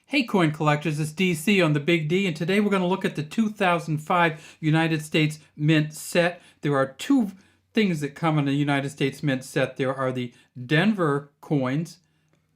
Hey coin collectors, it's DC on the Big D, and today we're going to look at the 2005 United States Mint set. There are two things that come in the United States Mint set. There are the Denver coins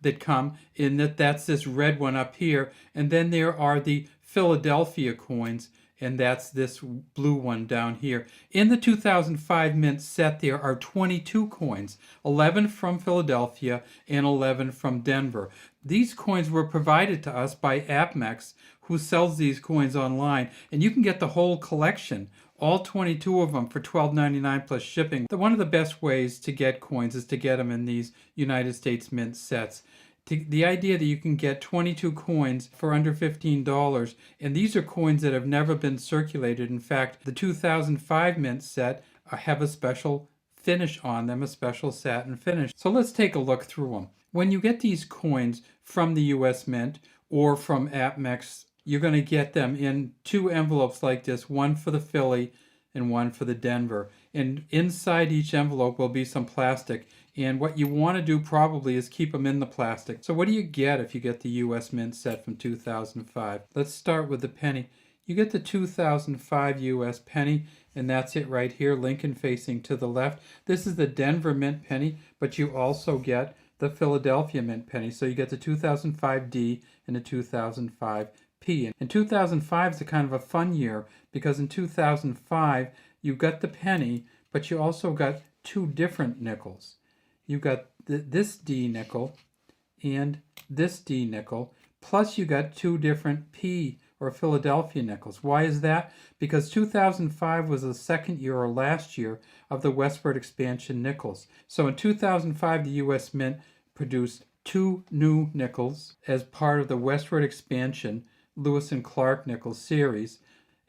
that come in that's this red one up here, and then there are the Philadelphia coins, and that's this blue one down here. In the 2005 Mint set, there are 22 coins, 11 from Philadelphia and 11 from Denver. These coins were provided to us by APMEX, who sells these coins online, and you can get the whole collection, all 22 of them, for $12.99 plus shipping. One of the best ways to get coins is to get them in these United States Mint sets. The idea that you can get 22 coins for under $15, and these are coins that have never been circulated. In fact, the 2005 Mint set have a special finish on them, a special satin finish. So let's take a look through them. When you get these coins from the US Mint or from APMEX, you're going to get them in two envelopes like this, one for the Philly and one for the Denver. And inside each envelope will be some plastic. And what you want to do probably is keep them in the plastic. So what do you get if you get the US Mint set from 2005? Let's start with the penny. You get the 2005 US penny, and that's it right here, Lincoln facing to the left. This is the Denver Mint penny, but you also get the Philadelphia Mint penny. So you get the 2005 D and the 2005 P. And 2005 is a kind of a fun year, because in 2005 you got the penny, but you also got two different nickels. You got this D nickel and this D nickel, plus you got two different P or Philadelphia nickels. Why is that? Because 2005 was the second year or last year of the westward expansion nickels. So in 2005, the US Mint produced two new nickels as part of the westward expansion Lewis and Clark nickel series.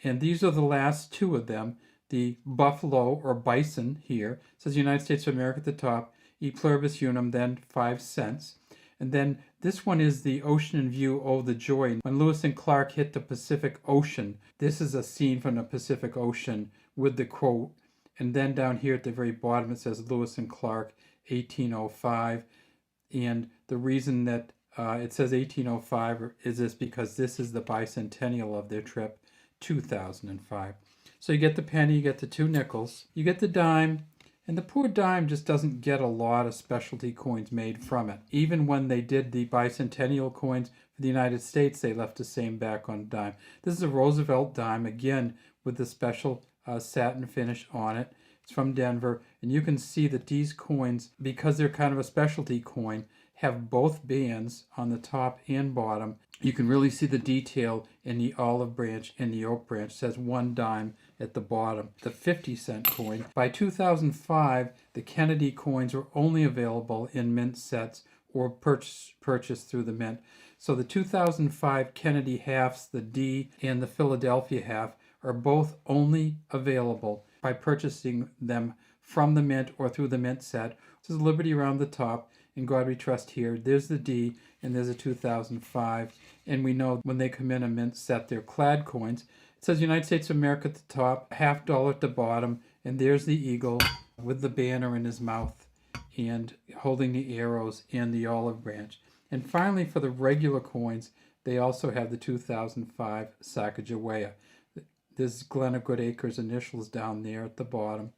And these are the last two of them. The Buffalo or Bison here, it says United States of America at the top, E pluribus unum, then 5 cents. And then this one is the Ocean in View, oh the joy. When Lewis and Clark hit the Pacific Ocean, this is a scene from the Pacific Ocean with the quote. And then down here at the very bottom it says Lewis and Clark, 1805. And the reason that it says 1805 is this because this is the bicentennial of their trip, 2005. So you get the penny, you get the two nickels, you get the dime, and the poor dime just doesn't get a lot of specialty coins made from it. Even when they did the bicentennial coins for the United States, they left the same back on dime. This is a Roosevelt dime, again, with the special satin finish on it. It's from Denver, and you can see that these coins, because they're kind of a specialty coin, have both bands on the top and bottom. You can really see the detail in the olive branch and the oak branch. It says 1 dime at the bottom. The 50-cent coin. By 2005, the Kennedy coins were only available in mint sets or purchased through the mint. So the 2005 Kennedy halves, the D and the Philadelphia half, are both only available by purchasing them from the mint or through the mint set. This is Liberty around the top, and God We Trust here. There's the D, and there's a 2005. And we know when they come in a mint set, they're clad coins. It says United States of America at the top, $50 at the bottom, and there's the eagle with the banner in his mouth and holding the arrows and the olive branch. And finally, for the regular coins, they also have the 2005 Sacagawea. There's Glenna Goodacre's initials down there at the bottom.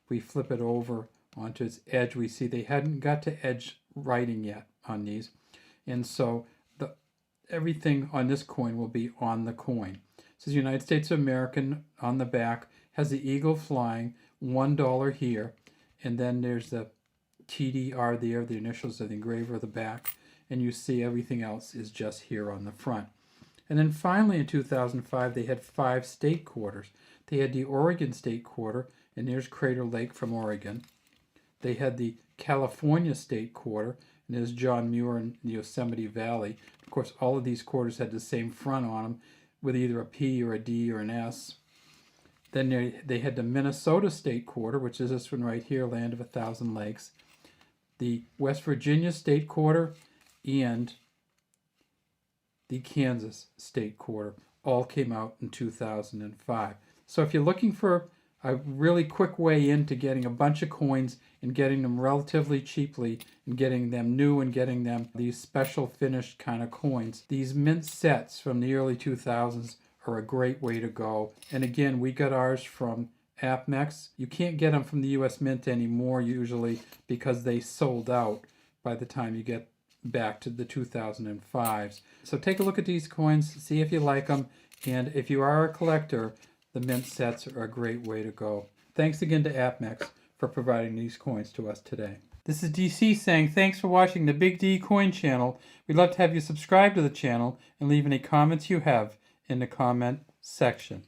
We flip it over onto its edge. We see they hadn't got to edge writing yet on these. And so everything on this coin will be on the coin. It says United States of America on the back, has the eagle flying, $1 here, and then there's the TDR there, the initials of the engraver of the back, and you see everything else is just here on the front. And then finally in 2005, they had 5 state quarters. They had the Oregon State Quarter, and there's Crater Lake from Oregon. They had the California State Quarter, and there's John Muir in the Yosemite Valley. Of course, all of these quarters had the same front on them, with either a P or a D or an S. Then they had the Minnesota State Quarter, which is this one right here, Land of 1,000 Lakes. The West Virginia State Quarter and the Kansas State Quarter all came out in 2005. So if you're looking for a really quick way into getting a bunch of coins and getting them relatively cheaply and getting them new and getting them these special finished kind of coins. These mint sets from the early 2000s are a great way to go. And again, we got ours from APMEX. You can't get them from the US Mint anymore usually because they sold out by the time you get back to the 2005s. So take a look at these coins, see if you like them, and if you are a collector, the mint sets are a great way to go. Thanks again to APMEX for providing these coins to us today. This is DC saying thanks for watching the Big D Coin Channel. We'd love to have you subscribe to the channel and leave any comments you have in the comment section.